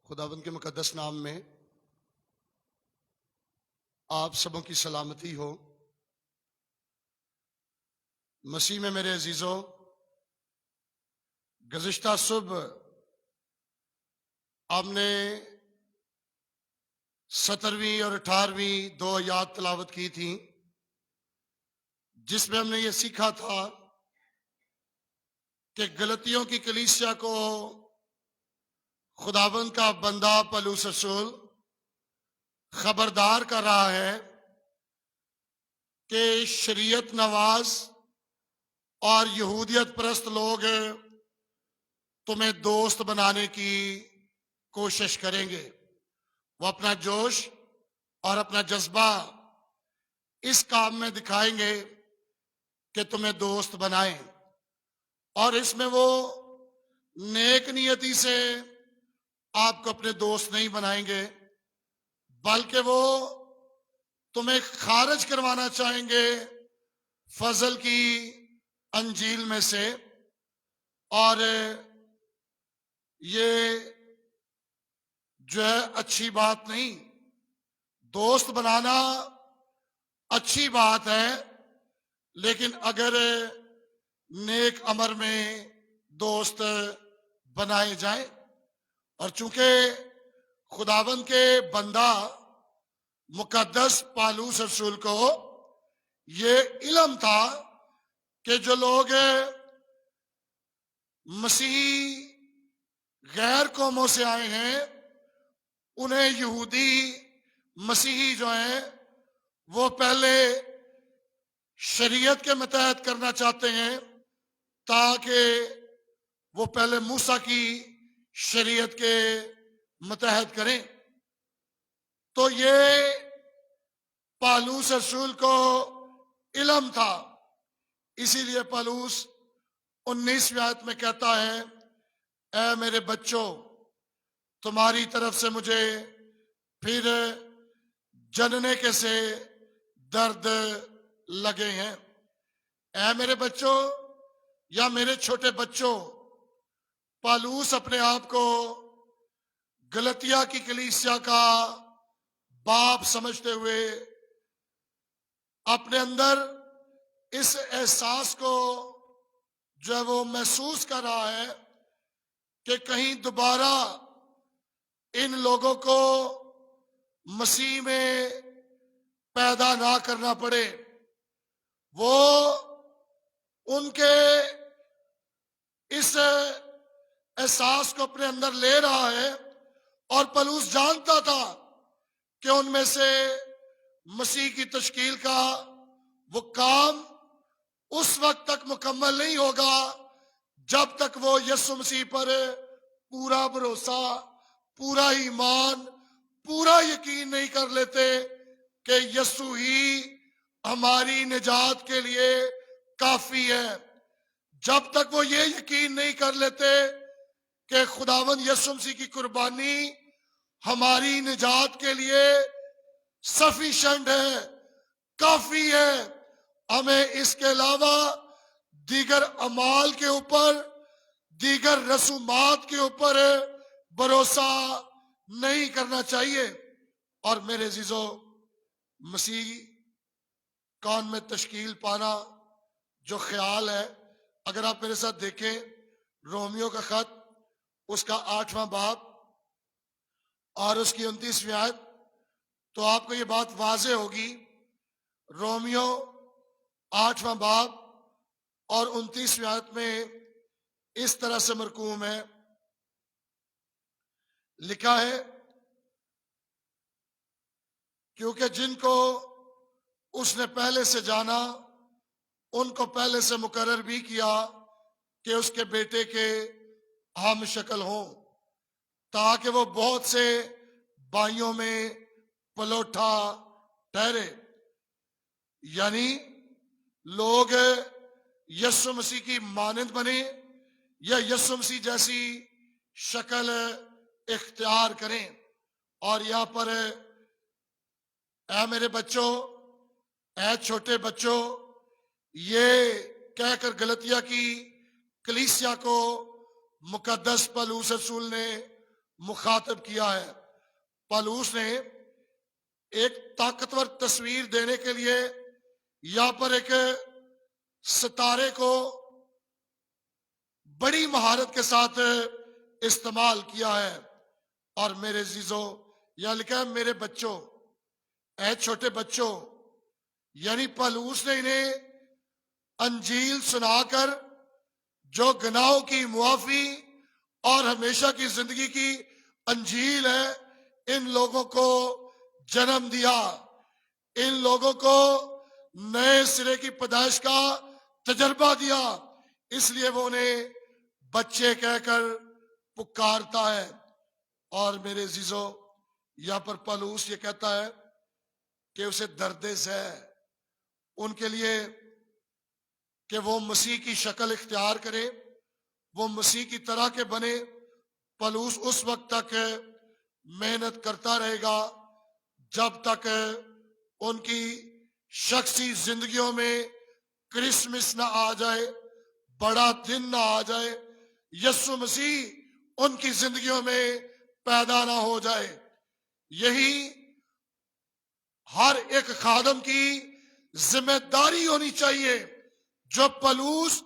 خداوند کے مقدس نام میں آپ سبوں کی سلامتی ہو۔ مسیح میں میرے عزیزوں، گزشتہ صبح ہم نے 17ویں اور 18ویں دو آیات تلاوت کی تھیں، جس میں ہم نے یہ سیکھا تھا کہ گلتیوں کی کلیسیا کو خداوند کا بندہ پولس رسول خبردار کر رہا ہے کہ شریعت نواز اور یہودیت پرست لوگ تمہیں دوست بنانے کی کوشش کریں گے۔ وہ اپنا جوش اور اپنا جذبہ اس کام میں دکھائیں گے کہ تمہیں دوست بنائیں، اور اس میں وہ نیک نیتی سے آپ کو اپنے دوست نہیں بنائیں گے، بلکہ وہ تمہیں خارج کروانا چاہیں گے فضل کی انجیل میں سے۔ اور یہ جو ہے اچھی بات نہیں، دوست بنانا اچھی بات ہے، لیکن اگر نیک امر میں دوست بنائے جائیں۔ اور چونکہ خداوند کے بندہ مقدس پالوس رسول کو یہ علم تھا کہ جو لوگ مسیحی غیر قوموں سے آئے ہیں، انہیں یہودی مسیحی جو ہیں وہ پہلے شریعت کے متحد کرنا چاہتے ہیں، تاکہ وہ پہلے موسیٰ کی شریعت کے متحد کریں۔ تو یہ پالوس رسول کو علم تھا، اسی لیے پالوس 19ویں آیت میں کہتا ہے، اے میرے بچوں، تمہاری طرف سے مجھے پھر جننے کے سے درد لگے ہیں۔ اے میرے بچوں یا میرے چھوٹے بچوں، پالوس اپنے آپ کو گلتیا کی کلیسیا کا باپ سمجھتے ہوئے اپنے اندر اس احساس کو جو ہے وہ محسوس کر رہا ہے کہ کہیں دوبارہ ان لوگوں کو مسیح میں پیدا نہ کرنا پڑے۔ وہ ان کے اس احساس کو اپنے اندر لے رہا ہے، اور پولس جانتا تھا کہ ان میں سے مسیح کی تشکیل کا وہ کام اس وقت تک مکمل نہیں ہوگا جب تک وہ یسوع مسیح پر پورا بھروسہ، پورا ایمان، پورا یقین نہیں کر لیتے کہ یسوع ہی ہماری نجات کے لیے کافی ہے۔ جب تک وہ یہ یقین نہیں کر لیتے کہ خداوند یسوع مسیح کی قربانی ہماری نجات کے لیے سفیشنٹ ہے، کافی ہے، ہمیں اس کے علاوہ دیگر اعمال کے اوپر، دیگر رسومات کے اوپر بھروسہ نہیں کرنا چاہیے۔ اور میرے عزیزو، مسیح کون میں تشکیل پانا جو خیال ہے، اگر آپ میرے ساتھ دیکھیں رومیو کا خط، اس کا 8واں باب اور اس کی 29ویں آیت، تو آپ کو یہ بات واضح ہوگی۔ رومیو 8واں باب اور 29ویں آیت میں اس طرح سے مرقوم ہے، لکھا ہے، کیونکہ جن کو اس نے پہلے سے جانا، ان کو پہلے سے مقرر بھی کیا کہ اس کے بیٹے کے ہم شکل ہوں، تاکہ وہ بہت سے بھائیوں میں پلوٹا ٹھہرے۔ یعنی لوگ یسوع مسیح کی مانند بنے یا یسوع مسیح جیسی شکل اختیار کریں۔ اور یہاں پر اے میرے بچوں، اے چھوٹے بچوں، یہ کہہ کر گلتیا کی کلیسیا کو مقدس پولس رسول نے مخاطب کیا ہے۔ پالوس نے ایک طاقتور تصویر دینے کے لیے یہاں پر ایک ستارے کو بڑی مہارت کے ساتھ استعمال کیا ہے۔ اور میرے عزیزو، یہاں لکھا ہے میرے بچوں، اے چھوٹے بچوں، یعنی پالوس نے انہیں انجیل سنا کر جو گناہوں کی معافی اور ہمیشہ کی زندگی کی انجیل ہے، ان لوگوں کو جنم دیا، ان لوگوں کو نئے سرے کی پیدائش کا تجربہ دیا، اس لیے وہ انہیں بچے کہہ کر پکارتا ہے۔ اور میرے عزیزو، یہاں پر پالوس یہ کہتا ہے کہ اسے درد ہے ان کے لیے کہ وہ مسیح کی شکل اختیار کرے، وہ مسیح کی طرح کے بنے۔ پالوس اس وقت تک محنت کرتا رہے گا جب تک ان کی شخصی زندگیوں میں کرسمس نہ آ جائے، بڑا دن نہ آ جائے، یسوع مسیح ان کی زندگیوں میں پیدا نہ ہو جائے۔ یہی ہر ایک خادم کی ذمہ داری ہونی چاہیے۔ جو پالوس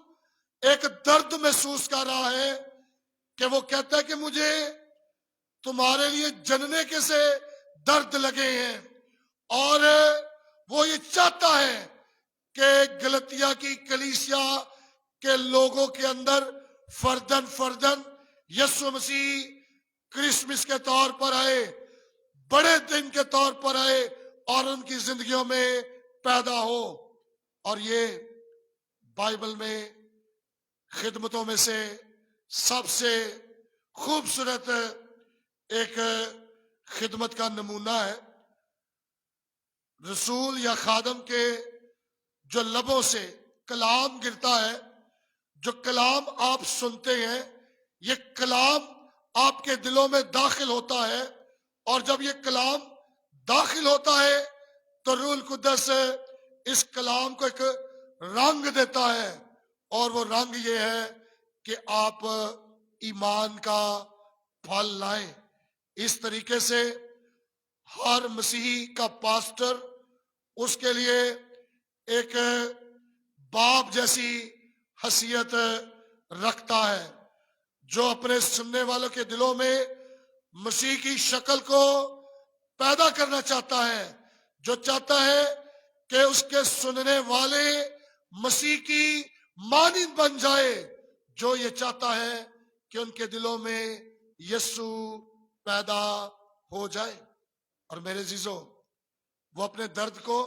ایک درد محسوس کر رہا ہے کہ وہ کہتا ہے کہ مجھے تمہارے لیے جننے کے سے درد لگے ہیں، اور وہ یہ چاہتا ہے کہ گلتیا کی کلیسیا کے لوگوں کے اندر فردن فردن یسوع مسیح کرسمس کے طور پر آئے، بڑے دن کے طور پر آئے اور ان کی زندگیوں میں پیدا ہو۔ اور یہ بائبل میں خدمتوں میں سے سب سے خوبصورت ایک خدمت کا نمونہ ہے۔ رسول یا خادم کے جو لبوں سے کلام گرتا ہے، جو کلام آپ سنتے ہیں، یہ کلام آپ کے دلوں میں داخل ہوتا ہے، اور جب یہ کلام داخل ہوتا ہے تو روح القدس اس کلام کو ایک رنگ دیتا ہے، اور وہ رنگ یہ ہے کہ آپ ایمان کا پھل لائیں۔ اس طریقے سے ہر مسیحی کا پاسٹر اس کے لیے ایک باپ جیسی حیثیت رکھتا ہے، جو اپنے سننے والوں کے دلوں میں مسیح کی شکل کو پیدا کرنا چاہتا ہے، جو چاہتا ہے کہ اس کے سننے والے مسیح کی مانند بن جائے، جو یہ چاہتا ہے کہ ان کے دلوں میں یسوع پیدا ہو جائے۔ اور میرے عزیزو، وہ اپنے درد کو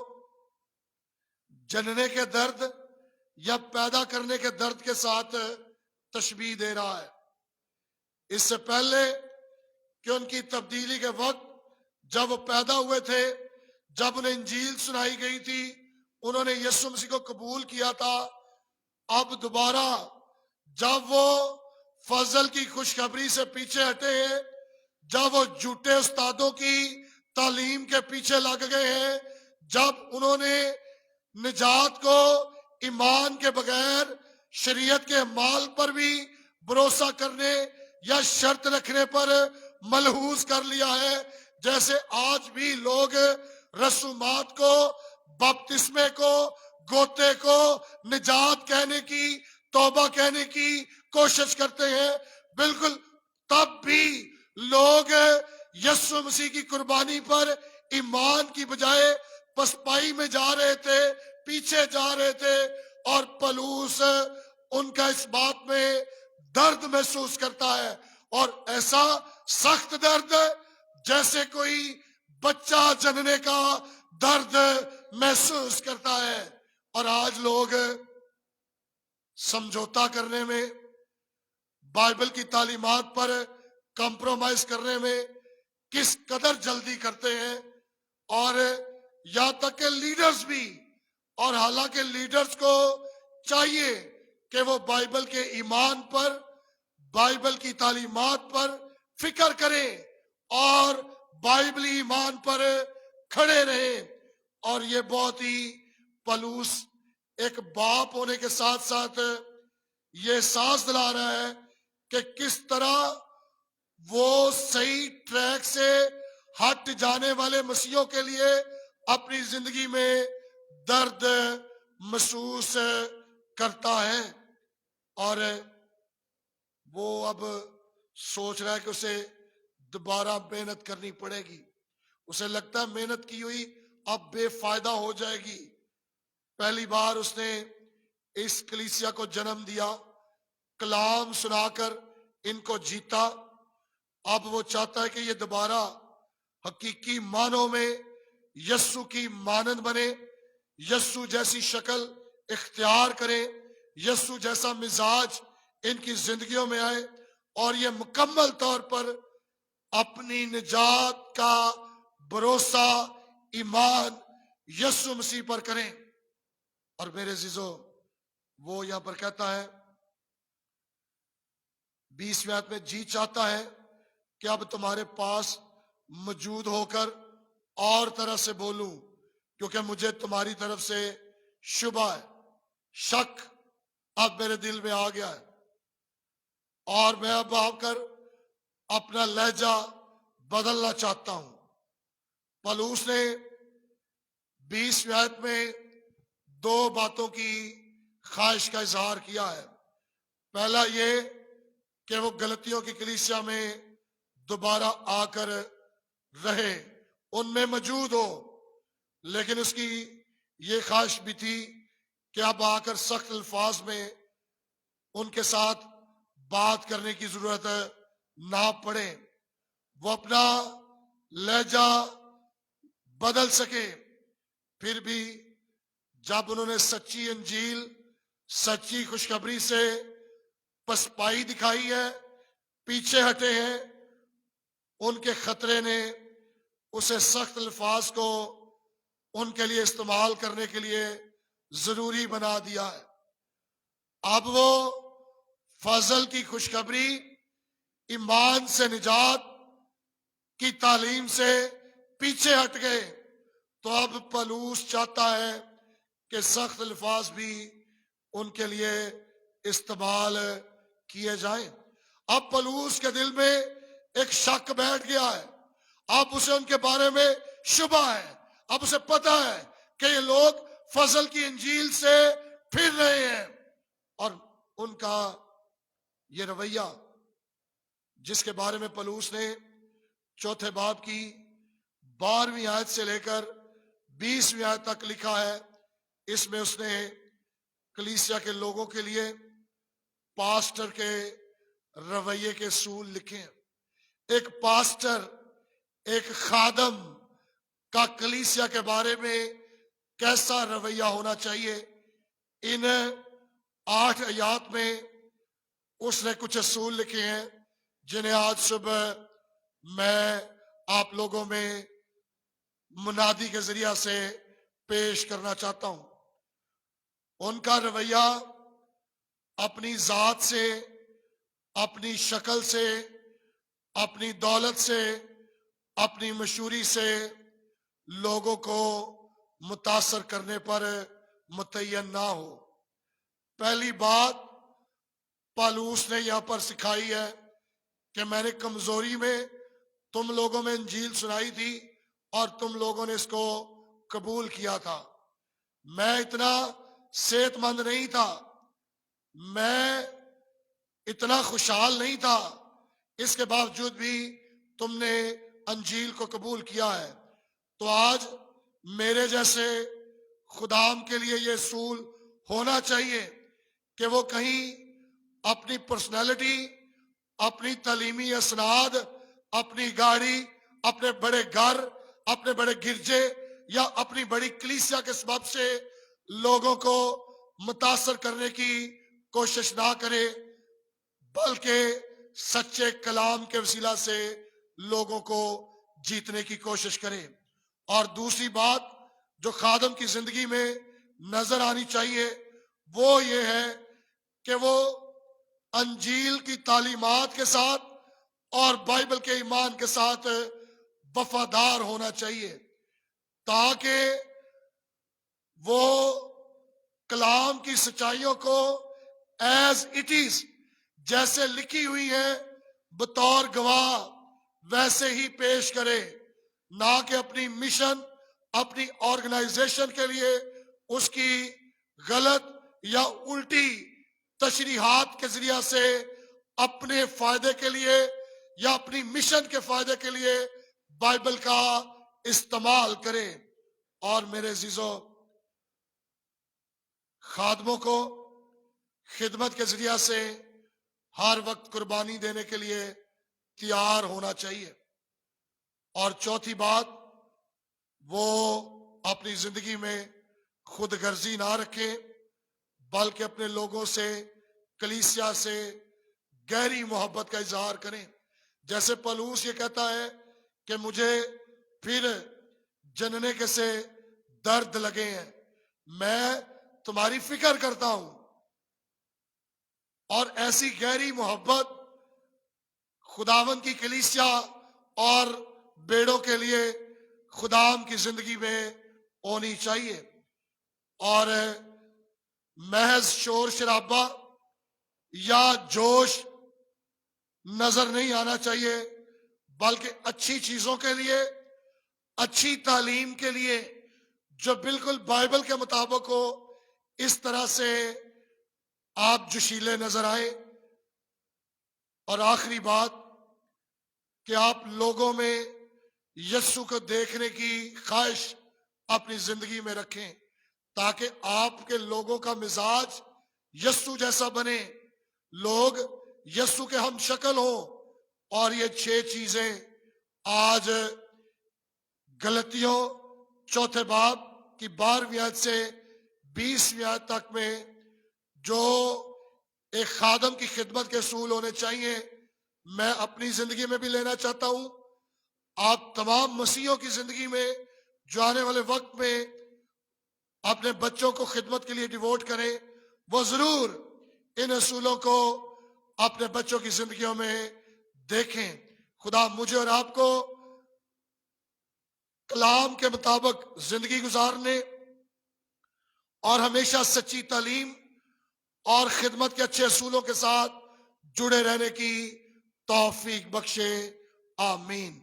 جننے کے درد یا پیدا کرنے کے درد کے ساتھ تشبیہ دے رہا ہے۔ اس سے پہلے کہ ان کی تبدیلی کے وقت جب وہ پیدا ہوئے تھے، جب انہیں انجیل سنائی گئی تھی، انہوں نے یسوع مسیح کو قبول کیا تھا۔ اب دوبارہ جب وہ فضل کی خوشخبری سے پیچھے ہٹے ہیں، جب وہ جھوٹے استادوں کی تعلیم کے پیچھے لگ گئے ہیں، جب انہوں نے نجات کو ایمان کے بغیر شریعت کے مال پر بھی بھروسہ کرنے یا شرط رکھنے پر ملحوظ کر لیا ہے، جیسے آج بھی لوگ رسومات کو، بپتسمے کو، گوتے کو نجات کہنے کی، توبہ کہنے کی کوشش کرتے ہیں، بالکل تب بھی لوگ یسوع مسیح کی قربانی پر ایمان کی بجائے پسپائی میں جا رہے تھے، پیچھے جا رہے تھے۔ اور پالوس ان کا اس بات میں درد محسوس کرتا ہے، اور ایسا سخت درد جیسے کوئی بچہ جننے کا درد محسوس کرتا ہے۔ اور آج لوگ سمجھوتا کرنے میں، بائبل کی تعلیمات پر کمپرومائز کرنے میں کس قدر جلدی کرتے ہیں، اور یہاں تک کہ لیڈرز بھی۔ اور حالانکہ لیڈرز کو چاہیے کہ وہ بائبل کے ایمان پر، بائبل کی تعلیمات پر فکر کریں اور بائبلی ایمان پر کھڑے رہیں۔ اور یہ بہت ہی پالوس ایک باپ ہونے کے ساتھ ساتھ یہ احساس دلا رہا ہے کہ کس طرح وہ صحیح ٹریک سے ہٹ جانے والے مسیحوں کے لیے اپنی زندگی میں درد محسوس کرتا ہے، اور وہ اب سوچ رہا ہے کہ اسے دوبارہ محنت کرنی پڑے گی. اسے لگتا ہے محنت کی ہوئی اب بے فائدہ ہو جائے گی. پہلی بار اس نے اس کلیسیا کو جنم دیا، کلام سنا کر ان کو جیتا. اب وہ چاہتا ہے کہ یہ دوبارہ حقیقی معنوں میں یسوع کی مانند بنے، یسوع جیسی شکل اختیار کرے، یسوع جیسا مزاج ان کی زندگیوں میں آئے، اور یہ مکمل طور پر اپنی نجات کا بھروسہ، ایمان یسوع مسیح پر کریں. اور میرے عزیزو، وہ یہاں پر کہتا ہے 20ویں آیت میں، جی چاہتا ہے کہ اب تمہارے پاس موجود ہو کر اور طرح سے بولوں، کیونکہ مجھے تمہاری طرف سے شبہ ہے، شک اب میرے دل میں آ گیا ہے، اور میں اب آ کر اپنا لہجہ بدلنا چاہتا ہوں. پولس نے 20ویں آیت میں 2 باتوں کی خواہش کا اظہار کیا ہے. پہلا یہ کہ وہ گلتیوں کی کلیسیا میں دوبارہ آ کر رہے، ان میں موجود ہو، لیکن اس کی یہ خواہش بھی تھی کہ اب آ کر سخت الفاظ میں ان کے ساتھ بات کرنے کی ضرورت نہ پڑے، وہ اپنا لہجہ بدل سکے. پھر بھی جب انہوں نے سچی انجیل، سچی خوشخبری سے پسپائی دکھائی ہے، پیچھے ہٹے ہیں، ان کے خطرے نے اسے سخت الفاظ کو ان کے لیے استعمال کرنے کے لیے ضروری بنا دیا ہے. اب وہ فضل کی خوشخبری، ایمان سے نجات کی تعلیم سے پیچھے ہٹ گئے. تو اب پولس چاہتا ہے کہ سخت الفاظ بھی ان کے لیے استعمال کیے جائیں. اب پولس کے دل میں ایک شک بیٹھ گیا ہے، اب اسے ان کے بارے میں شبہ ہے، اب اسے پتا ہے کہ یہ لوگ فضل کی انجیل سے پھر رہے ہیں. اور ان کا یہ رویہ، جس کے بارے میں پولس نے 4 باب کی 12ویں آیت سے لے کر 20ویں آیت تک لکھا ہے، اس میں اس نے کلیسیا کے لوگوں کے لیے پاسٹر کے رویے کے اصول لکھے ہیں. ایک پاسٹر، ایک خادم کا کلیسیا کے بارے میں کیسا رویہ ہونا چاہیے، ان 8 آیات میں اس نے کچھ اصول لکھے ہیں جنہیں آج صبح میں آپ لوگوں میں منادی کے ذریعہ سے پیش کرنا چاہتا ہوں. ان کا رویہ اپنی ذات سے، اپنی شکل سے، اپنی دولت سے، اپنی مشہوری سے لوگوں کو متاثر کرنے پر متعین نہ ہو. پہلی بات پولس نے یہاں پر سکھائی ہے کہ میں نے کمزوری میں تم لوگوں میں انجیل سنائی تھی اور تم لوگوں نے اس کو قبول کیا تھا. میں اتنا صحت مند نہیں تھا، میں اتنا خوشحال نہیں تھا، اس کے باوجود بھی تم نے انجیل کو قبول کیا ہے. تو آج میرے جیسے خدام کے لیے یہ اصول ہونا چاہیے کہ وہ کہیں اپنی پرسنالٹی، اپنی تعلیمی اسناد، اپنی گاڑی، اپنے بڑے گھر، اپنے بڑے گرجے یا اپنی بڑی کلیسیا کے سبب سے لوگوں کو متاثر کرنے کی کوشش نہ کرے، بلکہ سچے کلام کے وسیلہ سے لوگوں کو جیتنے کی کوشش کرے. اور دوسری بات جو خادم کی زندگی میں نظر آنی چاہیے وہ یہ ہے کہ وہ انجیل کی تعلیمات کے ساتھ اور بائبل کے ایمان کے ساتھ وفادار ہونا چاہیے، تاکہ وہ کلام کی سچائیوں کو ایز اٹ از، جیسے لکھی ہوئی ہیں، بطور گواہ ویسے ہی پیش کرے، نہ کہ اپنی مشن، اپنی آرگنائزیشن کے لیے اس کی غلط یا الٹی تشریحات کے ذریعہ سے اپنے فائدے کے لیے یا اپنی مشن کے فائدے کے لیے بائبل کا استعمال کرے۔ اور میرے عزیزو، خادموں کو خدمت کے ذریعہ سے ہر وقت قربانی دینے کے لیے تیار ہونا چاہیے۔ اور چوتھی بات، وہ اپنی زندگی میں خود غرضی نہ رکھیں، بلکہ اپنے لوگوں سے، کلیسیا سے گہری محبت کا اظہار کریں۔ جیسے پولس یہ کہتا ہے کہ مجھے پھر جننے کے سے درد لگے ہیں، میں تمہاری فکر کرتا ہوں۔ اور ایسی گہری محبت خداوند کی کلیسیا اور بیڑوں کے لیے خداوند کی زندگی میں ہونی چاہیے۔ اور محض شور شرابہ یا جوش نظر نہیں آنا چاہیے، بلکہ اچھی چیزوں کے لیے، اچھی تعلیم کے لیے جو بالکل بائبل کے مطابق ہو، اس طرح سے آپ جوشیلے نظر آئے۔ اور آخری بات کہ آپ لوگوں میں یسوع کو دیکھنے کی خواہش اپنی زندگی میں رکھیں، تاکہ آپ کے لوگوں کا مزاج یسوع جیسا بنے، لوگ یسوع کے ہم شکل ہوں۔ اور یہ 6 چیزیں آج غلطیوں 4 باب کی 12ویں آیت سے 20ویں آیت تک میں جو ایک خادم کی خدمت کے اصول ہونے چاہیے، میں اپنی زندگی میں بھی لینا چاہتا ہوں۔ آپ تمام مسیحیوں کی زندگی میں جو آنے والے وقت میں اپنے بچوں کو خدمت کے لیے ڈیووٹ کریں، وہ ضرور ان اصولوں کو اپنے بچوں کی زندگیوں میں دیکھیں۔ خدا مجھے اور آپ کو کلام کے مطابق زندگی گزارنے اور ہمیشہ سچی تعلیم اور خدمت کے اچھے اصولوں کے ساتھ جڑے رہنے کی توفیق بخشے، آمین۔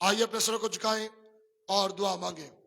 آئیے اپنے سروں کو جھکائیں اور دعا مانگیں۔